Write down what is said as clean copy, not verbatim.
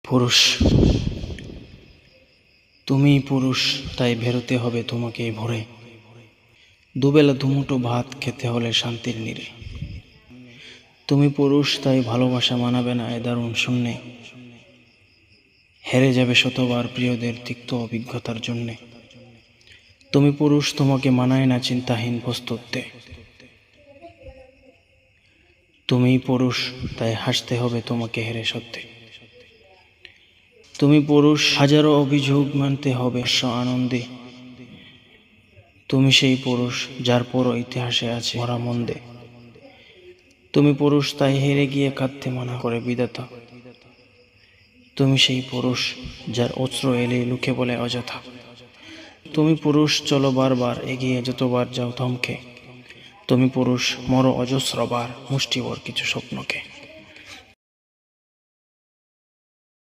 পুরুষ, তুমি পুরুষ, তাই বেরোতে হবে তোমাকে ভোরে। দুবেলা দুমুঠো ভাত খেতে হলে শান্তির নীড়ে। তুমি পুরুষ, তাই ভালোবাসা মানাবে না এ দারুণ শূন্যে। হেরে যাবে শতবার প্রিয়দের তিক্ত অভিজ্ঞতার জন্যে। তুমি পুরুষ, তোমাকে মানায় না চিন্তাহীন প্রস্তুতে। তুমি পুরুষ, তাই হাসতে হবে তোমাকে হেরে সত্যি। তুমি পুরুষ, হাজারো অভিযোগ মানতে হবে আনন্দে। তুমি সেই পুরুষ, যার পুরো ইতিহাসে আছে ভরা মন্দে। তুমি পুরুষ, তাই হেরে গিয়ে কাঁদতে মানা করে বিধাতা। তুমি সেই পুরুষ, যার অশ্রু এলে লুকে বলে অযথা। তুমি পুরুষ, চলো বারবার এগিয়ে যতবার যাও থমকে। তুমি পুরুষ, মরো অজস্রবার মুষ্টিভর কিছু স্বপ্নকে।